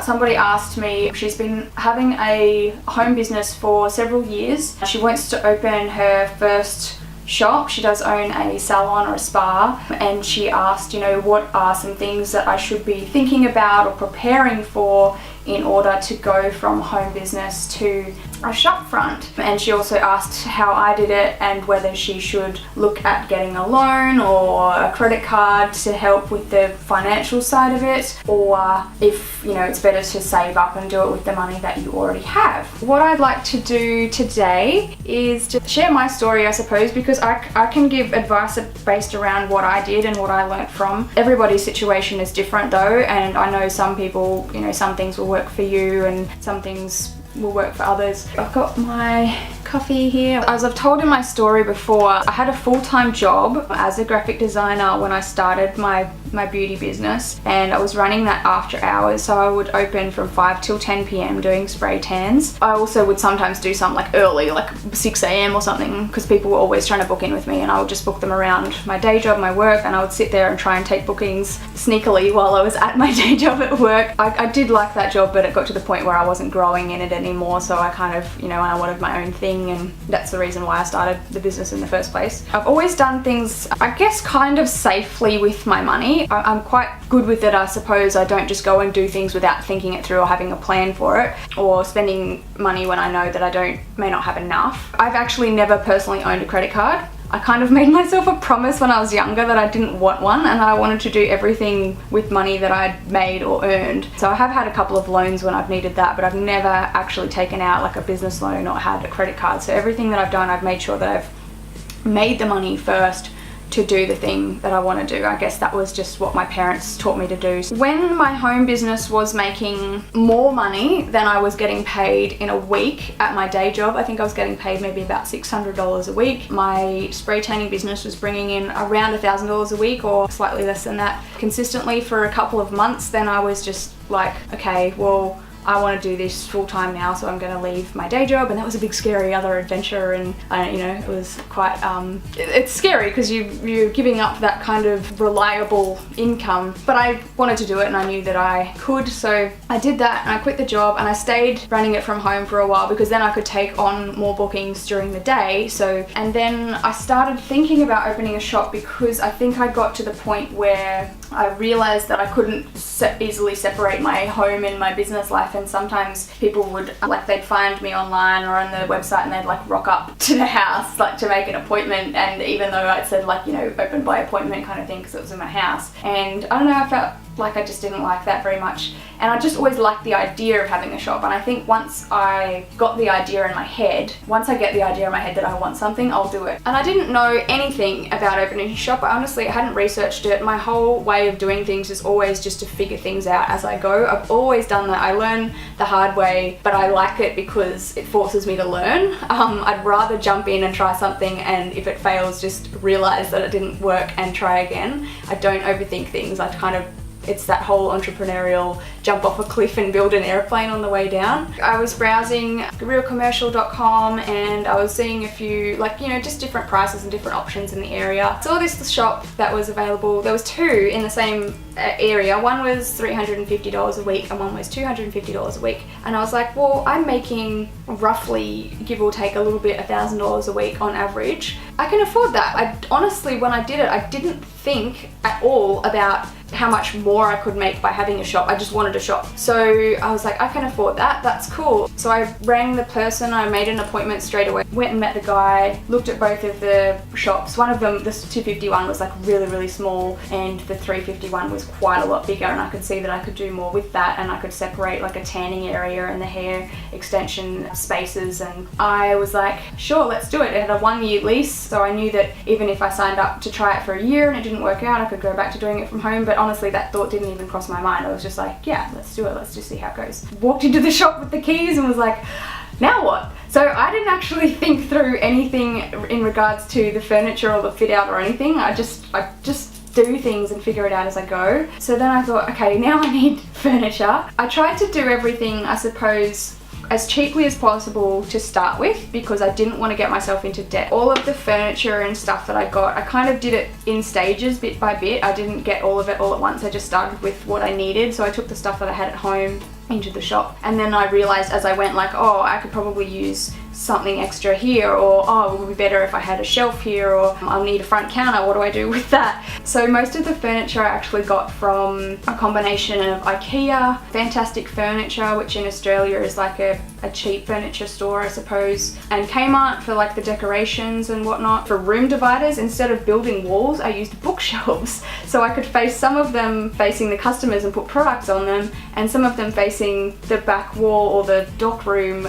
Somebody asked me, she's been having a home business for several years. She wants to open her first shop. She does own a salon or a spa, and she asked, you know, what are some things that I should be thinking about or preparing for in order to go from home business to a shop front. And she also asked how I did it and whether she should look at getting a loan or a credit card to help with the financial side of it, or if, you know, it's better to save up and do it with the money that you already have. What I'd like to do today is to share my story, I suppose, because I can give advice based around what I did and what I learnt from. Everybody's situation is different though, and I know some people, you know, some things will work for you and some things will work for others. I've got my coffee here. As I've told in my story before, I had a full-time job as a graphic designer when I started my beauty business, and I was running that after hours, so I would open from 5 till 10 p.m. doing spray tans. I also would sometimes do some like early, like 6 a.m. or something, because people were always trying to book in with me, and I would just book them around my day job, my work, and I would sit there and try and take bookings sneakily while I was at my day job at work. I did like that job, but it got to the point where I wasn't growing in it anymore, so I kind of, you know, I wanted my own thing, and that's the reason why I started the business in the first place. I've always done things, I guess, kind of safely with my money. I'm quite good with it, I suppose. I don't just go and do things without thinking it through or having a plan for it, or spending money when I know that I may not have enough. I've actually never personally owned a credit card. I kind of made myself a promise when I was younger that I didn't want one, and that I wanted to do everything with money that I'd made or earned. So I have had a couple of loans when I've needed that, but I've never actually taken out like a business loan or had a credit card. So everything that I've done, I've made sure that I've made the money first to do the thing that I want to do. I guess that was just what my parents taught me to do. When my home business was making more money than I was getting paid in a week at my day job, I think I was getting paid maybe about $600 a week. My spray tanning business was bringing in around $1,000 a week, or slightly less than that, consistently for a couple of months. Then I was just like, okay, well, I want to do this full time now, so I'm going to leave my day job. And that was a big scary other adventure, and you know, it was quite it's scary because you're giving up that kind of reliable income, but I wanted to do it and I knew that I could, so I did that and I quit the job and I stayed running it from home for a while because then I could take on more bookings during the day. And then I started thinking about opening a shop because I think I got to the point where I realized that I couldn't easily separate my home and my business life, and sometimes people would, like, they'd find me online or on the website and they'd like rock up to the house like to make an appointment, and even though I'd said like, you know, open by appointment kind of thing because it was in my house, and I don't know, I felt like I just didn't like that very much, and I just always liked the idea of having a shop. And I think once I got the idea in my head, once I get the idea in my head that I want something, I'll do it. And I didn't know anything about opening a shop. Honestly, I hadn't researched it. My whole way of doing things is always just to figure things out as I go. I've always done that. I learn the hard way, but I like it because it forces me to learn. I'd rather jump in and try something, and if it fails, just realize that it didn't work and try again. I don't overthink things. It's that whole entrepreneurial jump off a cliff and build an airplane on the way down. I was browsing realcommercial.com and I was seeing a few, like, you know, just different prices and different options in the area. Saw this shop that was available. There was two in the same area. One was $350 a week and one was $250 a week. And I was like, well, I'm making roughly, give or take a little bit, $1,000 a week on average. I can afford that. Honestly, when I did it, I didn't think at all about how much more I could make by having a shop. I just wanted a shop. So I was like, I can afford that, that's cool. So I rang the person, I made an appointment straight away, went and met the guy, looked at both of the shops. One of them, the 251, was like really, really small, and the 351 was quite a lot bigger, and I could see that I could do more with that, and I could separate like a tanning area and the hair extension spaces, and I was like, sure, let's do it. It had a 1-year lease, so I knew that even if I signed up to try it for a year and it didn't work out, I could go back to doing it from home. But honestly, that thought didn't even cross my mind. I was just like, yeah, let's do it, let's just see how it goes. Walked into the shop with the keys and was like, now what? So I didn't actually think through anything in regards to the furniture or the fit out or anything. I just do things and figure it out as I go. So then I thought, okay, now I need furniture. I tried to do everything, I suppose, as cheaply as possible to start with, because I didn't want to get myself into debt. All of the furniture and stuff that I got, I kind of did it in stages, bit by bit. I didn't get all of it all at once. I just started with what I needed. So I took the stuff that I had at home into the shop. And then I realized as I went, like, oh, I could probably use something extra here, or oh, it would be better if I had a shelf here, or I'll need a front counter, what do I do with that? So most of the furniture I actually got from a combination of IKEA, Fantastic Furniture, which in Australia is like a cheap furniture store, I suppose, and Kmart for like the decorations and whatnot. For room dividers, instead of building walls, I used bookshelves, so I could face some of them facing the customers and put products on them, and some of them facing the back wall or the dock room.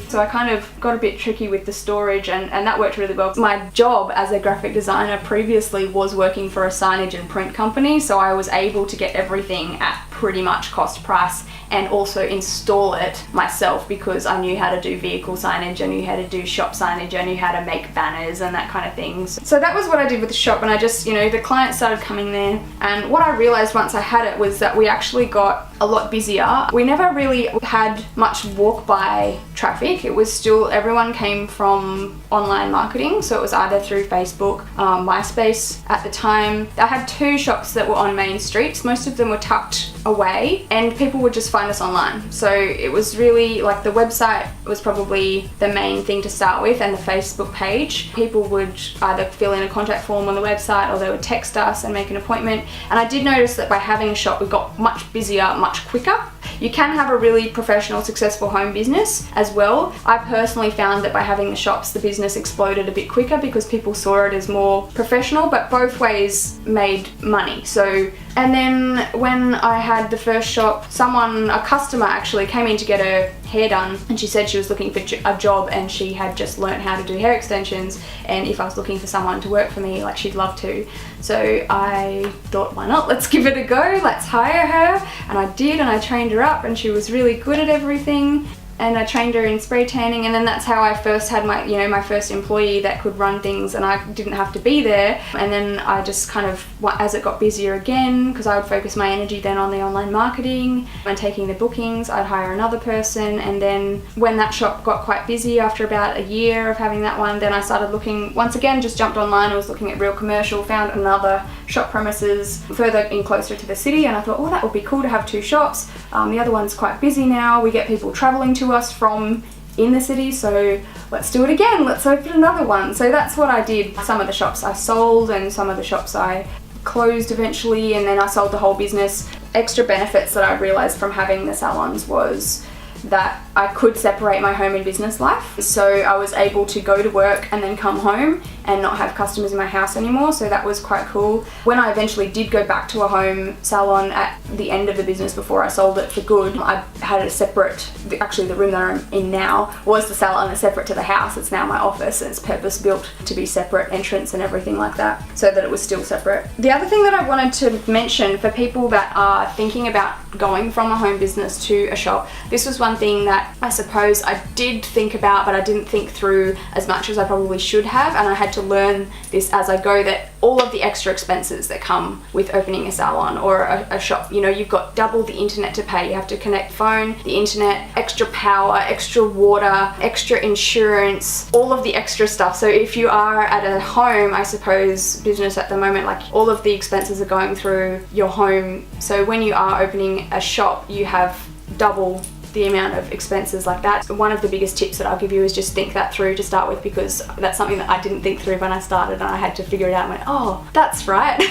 So I kind of got a bit tricky with the storage, and that worked really well. My job as a graphic designer previously was working for a signage and print company, so I was able to get everything at pretty much cost price and also install it myself, because I knew how to do vehicle signage, I knew how to do shop signage, I knew how to make banners and that kind of thing. So that was what I did with the shop, and I just, you know, the clients started coming there, and what I realized once I had it was that we actually got a lot busier. We never really had much walk-by traffic. It was still, everyone came from online marketing, so it was either through Facebook, MySpace at the time. I had 2 shops that were on main streets. Most of them were tucked away, and people would just find us online. So it was really like the website was probably the main thing to start with, and the Facebook page. People would either fill in a contact form on the website, or they would text us and make an appointment. And I did notice that by having a shop, we got much busier, much quicker. You can have a really professional, successful home business as well. I personally found that by having the shops, the business exploded a bit quicker because people saw it as more professional, but both ways made money. So, and then when I had the first shop, a customer actually came in to get her hair done, and she said she was looking for a job, and she had just learned how to do hair extensions, and if I was looking for someone to work for me, like, she'd love to. So I thought, why not? Let's give it a go, let's hire her. And I did, and I trained her up, and she was really good at everything. And I trained her in spray tanning, and then that's how I first had my, you know, my first employee that could run things, and I didn't have to be there. And then I just kind of, as it got busier again, because I would focus my energy then on the online marketing and taking the bookings, I'd hire another person. And then when that shop got quite busy after about a year of having that one, then I started looking, once again, just jumped online. I was looking at Real Commercial, found another shop premises further in, closer to the city, and I thought, oh, that would be cool to have 2 shops. The other one's quite busy now. We get people traveling to us from in the city, so let's do it again, let's open another one. So that's what I did. Some of the shops I sold, and some of the shops I closed eventually, and then I sold the whole business. Extra benefits that I realized from having the salons was that I could separate my home and business life. So I was able to go to work and then come home and not have customers in my house anymore, so that was quite cool. When I eventually did go back to a home salon at the end of the business before I sold it for good, I had a separate, actually the room that I'm in now was the salon, it's separate to the house. It's now my office, and it's purpose built to be separate, entrance and everything like that, so that it was still separate. The other thing that I wanted to mention for people that are thinking about going from a home business to a shop, this was one thing that I suppose I did think about, but I didn't think through as much as I probably should have, and I had to learn this as I go, that all of the extra expenses that come with opening a salon or a shop, you know, you've got double the internet to pay. You have to connect phone, the internet, extra power, extra water, extra insurance, all of the extra stuff. So if you are at a home, I suppose, business at the moment, like, all of the expenses are going through your home. So when you are opening a shop, you have double the amount of expenses like that. One of the biggest tips that I'll give you is just think that through to start with, because that's something that I didn't think through when I started, and I had to figure it out and went, oh, that's right.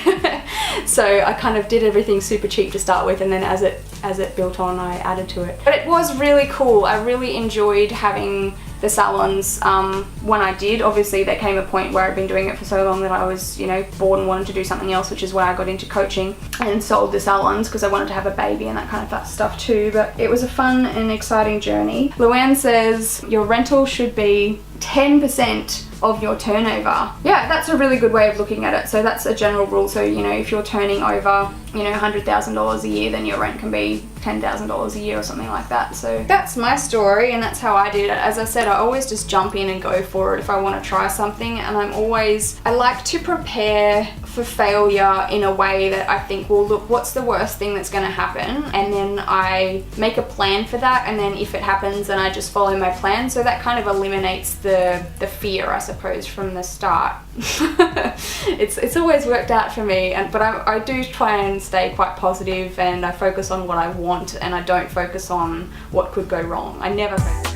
So I kind of did everything super cheap to start with, and then as it built on, I added to it. But it was really cool. I really enjoyed having the salons. When I did, obviously there came a point where I'd been doing it for so long that I was, you know, bored and wanted to do something else, which is why I got into coaching and sold the salons, because I wanted to have a baby and that kind of stuff too. But it was a fun and exciting journey. Luann says your rental should be 10% of your turnover. Yeah, that's a really good way of looking at it. So that's a general rule. So, you know, if you're turning over, you know, $100,000 a year, then your rent can be $10,000 a year or something like that. So that's my story, and that's how I did it. As I said, I always just jump in and go for it if I want to try something, and I like to prepare for failure in a way that I think, well, look, what's the worst thing that's going to happen? And then I make a plan for that, and then if it happens, then I just follow my plan. So that kind of eliminates the fear, I suppose. suppose, from the start. It's always worked out for me, but I do try and stay quite positive, and I focus on what I want and I don't focus on what could go wrong. I never focus